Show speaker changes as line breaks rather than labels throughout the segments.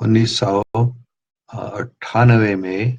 1998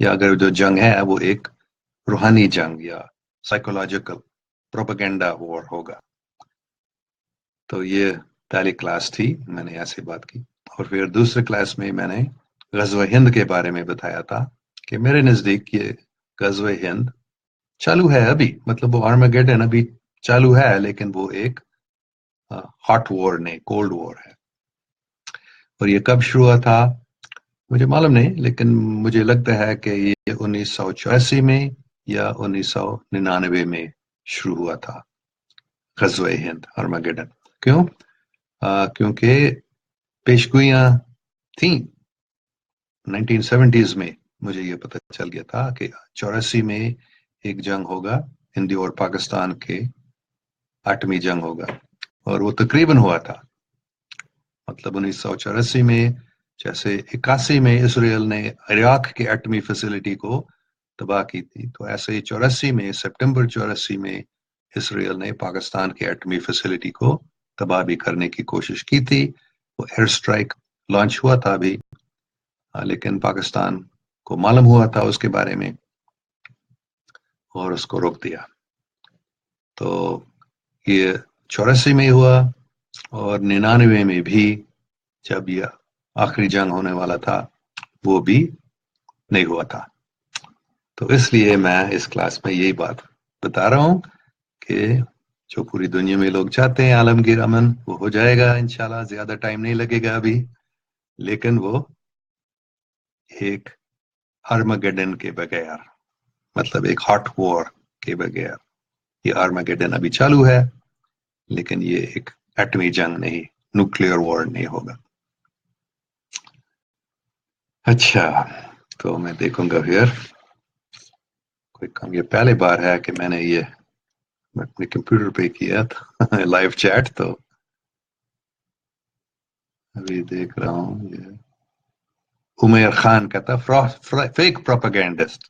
یا اگر جو جنگ ہے وہ ایک روحانی جنگ یا سائیکولوجیکل پروپیگنڈا وار ہوگا. تو یہ پہلی کلاس تھی، میں نے ایسے بات کی. اور پھر دوسرے کلاس میں میں نے غزوہ ہند کے بارے میں بتایا تھا کہ میرے نزدیک یہ غزوہ ہند چالو ہے ابھی، مطلب وہ آرمیگیڈن ابھی چالو ہے، لیکن وہ ایک ہاٹ وار نہیں، کولڈ وار ہے. اور یہ کب شروع ہوا تھا مجھے معلوم نہیں، لیکن مجھے لگتا ہے کہ یہ 1984 میں یا 1999 میں شروع ہوا تھا غزوہ ہند آرمیگیڈن. کیوں؟ کیونکہ پیشگوئیاں تھیں 1970s میں. مجھے یہ پتہ چل گیا تھا کہ 84 میں ایک جنگ ہوگا ہندی اور پاکستان کے، ایٹمی جنگ ہوگا، اور وہ تقریباً ہوا تھا. مطلب 1984 میں، جیسے 81 میں اسرائیل نے عراق کے ایٹمی فیسلٹی کو تباہ کی تھی، تو ایسے ہی 84 میں، سپٹمبر 84 میں اسرائیل نے پاکستان کے ایٹمی فیسلٹی کو تباہ بھی کرنے کی کوشش کی تھی. وہ ایئر سٹرائک لانچ ہوا تھا ابھی، لیکن پاکستان کو معلوم ہوا تھا اس کے بارے میں اور اس کو روک دیا. تو یہ 84 میں ہوا، اور 99 میں بھی جب یہ آخری جنگ ہونے والا تھا وہ بھی نہیں ہوا تھا. تو اس لیے میں اس کلاس میں یہی بات بتا رہا ہوں کہ جو پوری دنیا میں لوگ چاہتے ہیں عالمگیر امن، وہ ہو جائے گا انشاءاللہ. زیادہ ٹائم نہیں لگے گا ابھی، لیکن وہ ایک آرمیگیڈن کے بغیر، مطلب ایک ہاٹ وار کے بغیر. یہ آرمیگیڈن ابھی چالو ہے، لیکن یہ ایک ایٹمی جنگ نہیں، نیوکلیئر وار نہیں ہوگا. اچھا، تو میں دیکھوں گا پھر کوئی کام. یہ پہلی بار ہے کہ میں نے یہ اپنے کمپیوٹر پہ کیا تھا لائیو چیٹ. تو ابھی دیکھ رہا ہوں، یہ عمیر خان کا تھا فیک پروپیگینڈسٹ.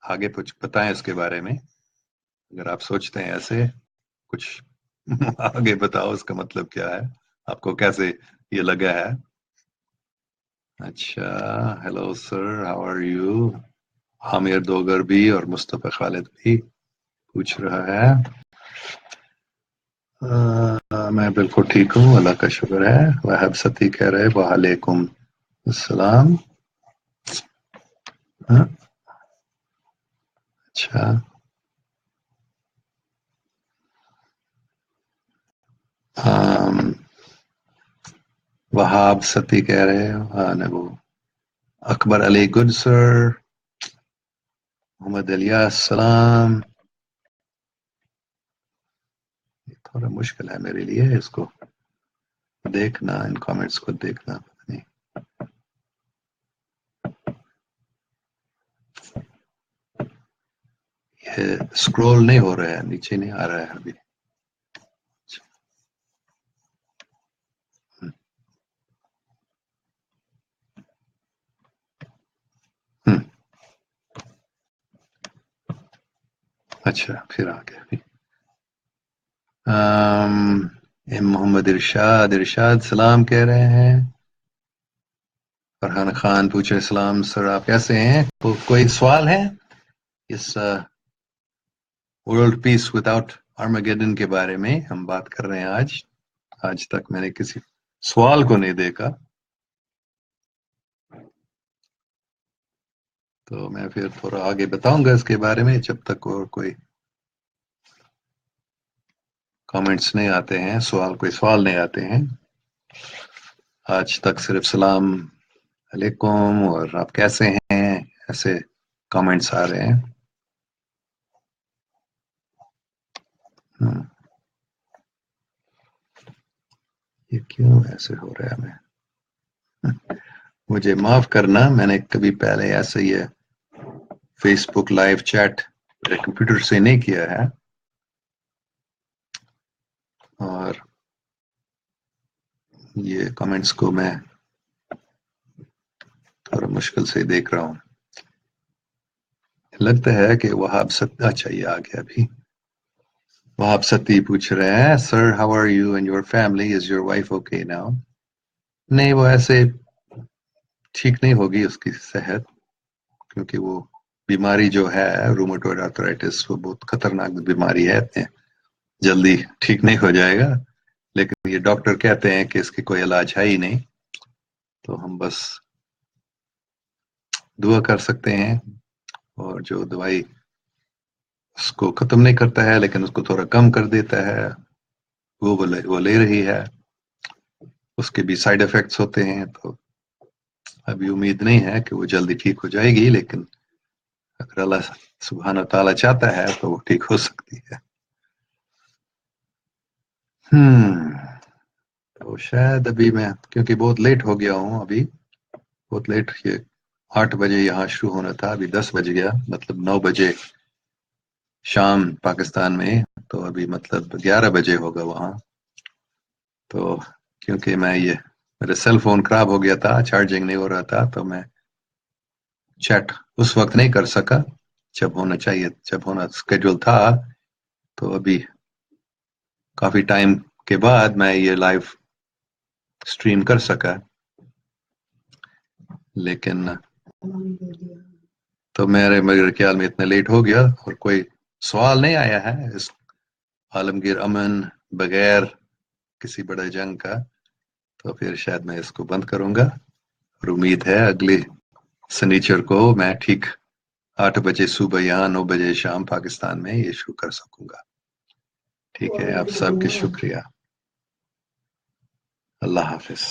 آگے کچھ بتائیں اس کے بارے میں، اگر آپ سوچتے ہیں ایسے کچھ آگے بتاؤ، اس کا مطلب کیا ہے، آپ کو کیسے یہ لگا ہے. اچھا، hello sir, how are you. Aamir Dogar بھی اور مصطفی خالد بھی پوچھ رہا ہے. میں بالکل ٹھیک ہوں، اللہ کا شکر ہے. وہاب ستی کہہ رہے وعلیکم السلام. اچھا، وہاب ستی کہہ رہے وہ اکبر علی گڈ سر. محمد الیاس السلام. تھوڑا مشکل ہے میرے لیے اس کو دیکھنا، ان کامنٹس کو دیکھنا. نہیں، یہ اسکرول نہیں ہو رہا ہے، نیچے نہیں آ رہا ہے ابھی. اچھا، پھر آ گیا. محمد ارشاد سلام کہہ رہے ہیں. فرحان خان پوچھے السلام سر، آپ کیسے ہیں؟ کوئی سوال ہے اس ورلڈ پیس وداؤٹ آرمیگیڈن کے بارے میں؟ ہم بات کر رہے ہیں آج تک میں نے کسی سوال کو نہیں دیکھا، تو میں پھر تھوڑا آگے بتاؤں گا اس کے بارے میں جب تک اور کوئی کامنٹس نہیں آتے ہیں، کوئی سوال نہیں آتے ہیں. آج تک صرف سلام علیکم اور آپ کیسے ہیں ایسے کامنٹس آ رہے ہیں. یہ کیوں ایسے ہو رہا ہے؟ مجھے معاف کرنا، میں نے کبھی پہلے ایسے ہی فیس بک لائیو چیٹ کمپیوٹر سے نہیں کیا ہے، اور یہ کمنٹس کو میں تھوڑا مشکل سے دیکھ رہا ہوں. لگتا ہے کہ وہاب ستی، اچھا یہ آ گیا ابھی. وہاب ستی پوچھ رہے ہیں sir how are you and your family, is your wife okay now? نہیں، وہ ایسے ٹھیک نہیں ہوگی اس کی صحت، کیونکہ وہ بیماری جو ہے رومیٹوئڈ آرتھرائٹس وہ بہت خطرناک بیماری ہے، اتنے جلدی ٹھیک نہیں ہو جائے گا، لیکن یہ ڈاکٹر کہتے ہیں کہ اس کی کوئی علاج ہے ہی نہیں، تو ہم بس دعا کر سکتے ہیں، اور جو دوائی اس کو ختم نہیں کرتا ہے لیکن اس کو تھوڑا کم کر دیتا ہے وہ لے رہی ہے، اس کے بھی سائیڈ افیکٹس ہوتے ہیں، تو ابھی امید نہیں ہے کہ وہ جلدی ٹھیک ہو جائے گی، لیکن اگر اللہ سبحانہ تعالیٰ چاہتا ہے تو وہ ٹھیک ہو سکتی ہے۔ تو شاید ابھی میں کیونکہ بہت لیٹ ہو گیا ہوں، ابھی بہت لیٹ، یہ 8 بجے یہاں شروع ہونا تھا، ابھی 10 بج گیا، مطلب 9 بجے شام پاکستان میں، تو ابھی مطلب 11 بجے ہوگا وہاں، تو کیونکہ میرے سیل فون خراب ہو گیا تھا، چارجنگ نہیں ہو رہا تھا، تو میں چیٹ اس وقت نہیں کر سکا جب ہونا چاہیے، جب ہونا اسکیڈول تھا، تو ابھی کافی ٹائم کے بعد میں یہ لائیو اسٹریم کر سکا، لیکن تو میرے خیال میں اتنا لیٹ ہو گیا، اور کوئی سوال نہیں آیا ہے اس عالمگیر امن بغیر کسی بڑے جنگ کا، تو پھر شاید میں اس کو بند کروں گا، اور امید ہے اگلی سنیچر کو میں ٹھیک 8 بجے صبح یہاں 9 بجے شام پاکستان میں یہ شروع کر سکوں گا۔ ٹھیک ہے، آپ سب کے شکریہ، اللہ حافظ۔